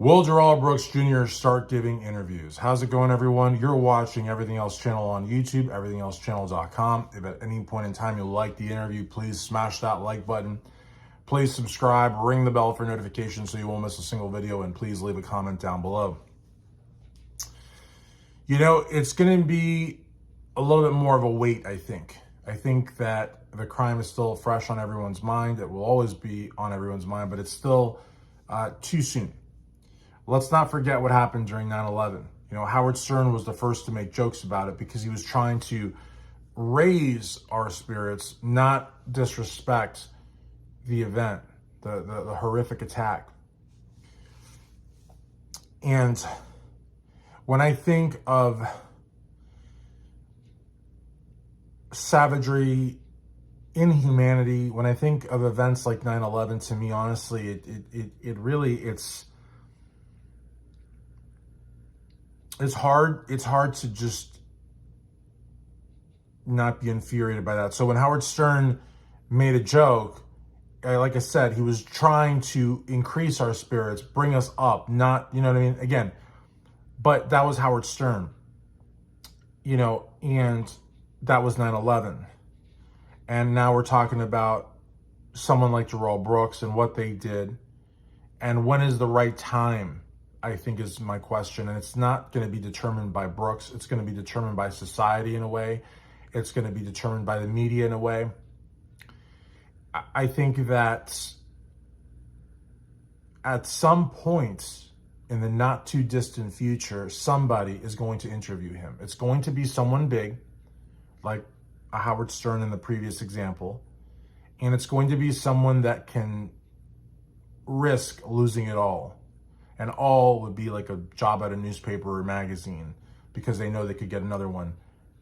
Will Darrell Brooks Jr. start giving interviews? How's it going, everyone? You're watching Everything Else Channel on YouTube, everythingelschannel.com. If at any point in time you like the interview, please smash that like button. Please subscribe, ring the bell for notifications so you won't miss a single video, and please leave a comment down below. You know, it's going to be a little bit more of a wait, I think. I think that the crime is still fresh on everyone's mind. It will always be on everyone's mind, but it's still too soon. Let's not forget what happened during 9/11. You know, Howard Stern was the first to make jokes about it because he was trying to raise our spirits, not disrespect the event, the horrific attack. And when I think of savagery, inhumanity, when I think of events like 9/11, to me, honestly, it really, it's hard to just not be infuriated by that. So when Howard Stern made a joke, like I said, he was trying to increase our spirits, bring us up, not, you know what I mean? Again, but that was Howard Stern, you know, and that was 9/11. And now we're talking about someone like Darrell Brooks and what they did. And when is the right time, I think, is my question. And it's not going to be determined by Brooks. It's going to be determined by society in a way. It's going to be determined by the media in a way. I think that at some point in the not too distant future, somebody is going to interview him. It's going to be someone big, like a Howard Stern in the previous example. And it's going to be someone that can risk losing it all. And all would be like a job at a newspaper or magazine because they know they could get another one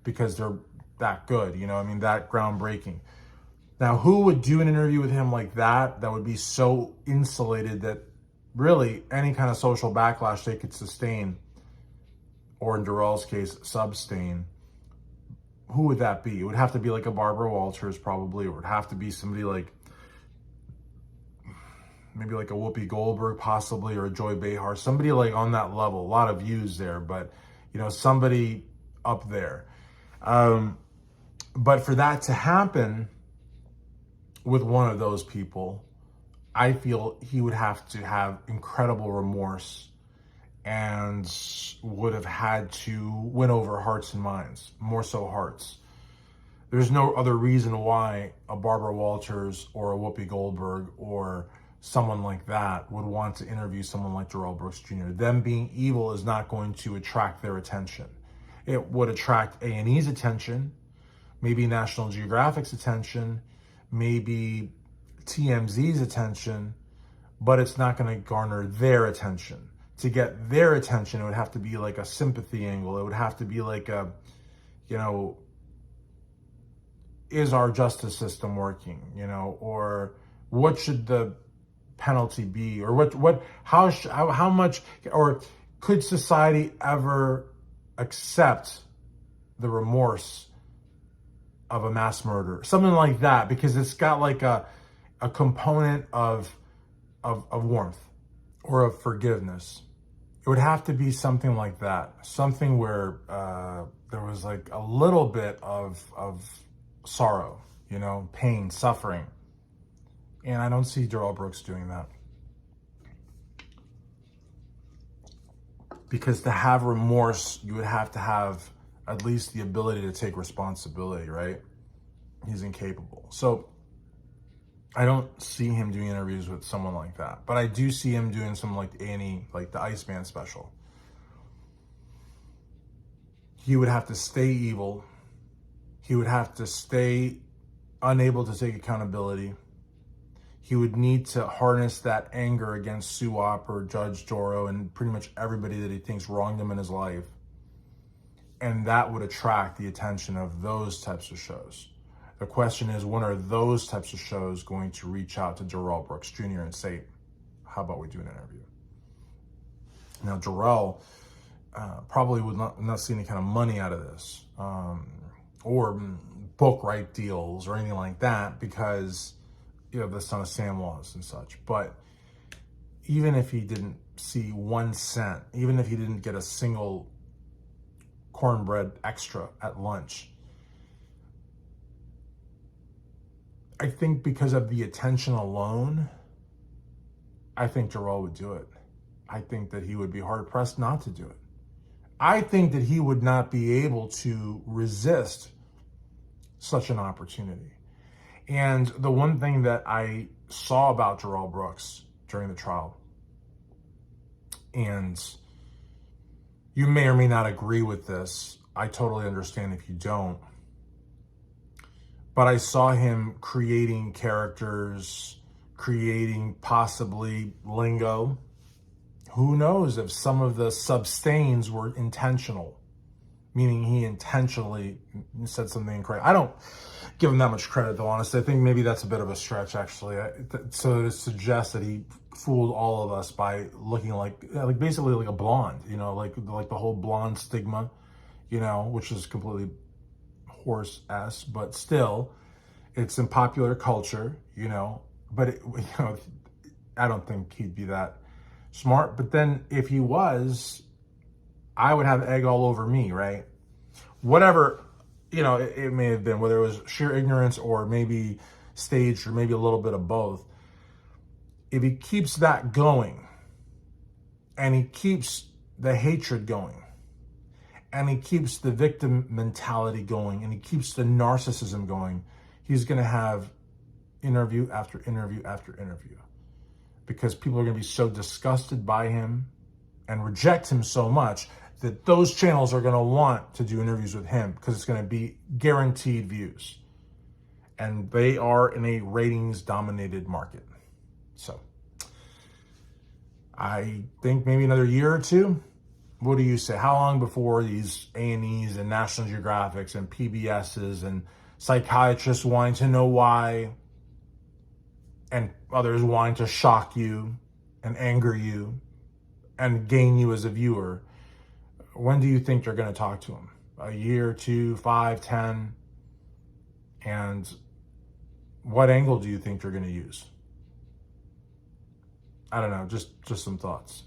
because they're that good, you know, I mean, that groundbreaking. Now, who would do an interview with him like that would be so insulated that really any kind of social backlash they could sustain, or in Darrell's case, sustain? Who would that be? It would have to be like a Barbara Walters probably, or it would have to be somebody like, maybe like a Whoopi Goldberg possibly, or a Joy Behar, somebody like on that level. A lot of views there, but, you know, somebody up there. But for that to happen with one of those people, I feel he would have to have incredible remorse and would have had to win over hearts and minds, more so hearts. There's no other reason why a Barbara Walters or a Whoopi Goldberg or someone like that would want to interview someone like Darrell Brooks Jr. Them being evil is not going to attract their attention. It would attract A&E's attention, maybe National Geographic's attention, maybe TMZ's attention, but it's not going to garner their attention. To get their attention, it would have to be like a sympathy angle. It would have to be like a, you know, is our justice system working, you know, or what should the penalty be, or how much, or could society ever accept the remorse of a mass murder, something like that, because it's got like a component of warmth or of forgiveness. It would have to be something like that, something where there was like a little bit of sorrow, you know, pain, suffering. And I don't see Darrell Brooks doing that. Because to have remorse, you would have to have at least the ability to take responsibility, right? He's incapable. So I don't see him doing interviews with someone like that. But I do see him doing something like Annie, like the Iceman special. He would have to stay evil. He would have to stay unable to take accountability. He would need to harness that anger against Suop or Judge Joro and pretty much everybody that he thinks wronged him in his life. And that would attract the attention of those types of shows. The question is, when are those types of shows going to reach out to Darrell Brooks Jr. and say, how about we do an interview? Now, Darrell probably would not see any kind of money out of this, or book right deals or anything like that, because you know the son of Sam laws and such. But even if he didn't see 1 cent, even if he didn't get a single cornbread extra at lunch, I think because of the attention alone, I think Darrell would do it. I think that he would be hard pressed not to do it. I think that he would not be able to resist such an opportunity. And the one thing that I saw about Darrell Brooks during the trial, and you may or may not agree with this, I totally understand if you don't, but I saw him creating characters, creating possibly lingo. Who knows if some of the substains were intentional, meaning he intentionally said something incorrect. I don't give him that much credit, though, honestly. I think maybe that's a bit of a stretch, actually. So to suggest that he fooled all of us by looking like basically like a blonde, like the whole blonde stigma, which is completely horse-ass, but still, it's in popular culture, but I don't think he'd be that smart. But then if he was, I would have egg all over me, right? Whatever, it may have been, whether it was sheer ignorance or maybe staged or maybe a little bit of both. If he keeps that going and he keeps the hatred going and he keeps the victim mentality going and he keeps the narcissism going, he's going to have interview after interview after interview, because people are going to be so disgusted by him and reject him so much that those channels are going to want to do interviews with him, because it's going to be guaranteed views. And they are in a ratings dominated market. So I think maybe another year or two. What do you say? How long before these A&Es and National Geographics and PBSs and psychiatrists wanting to know why, and others wanting to shock you and anger you and gain you as a viewer, when do you think they're going to talk to him? A year, 2, 5, 10? And what angle do you think they're going to use? I don't know, just some thoughts.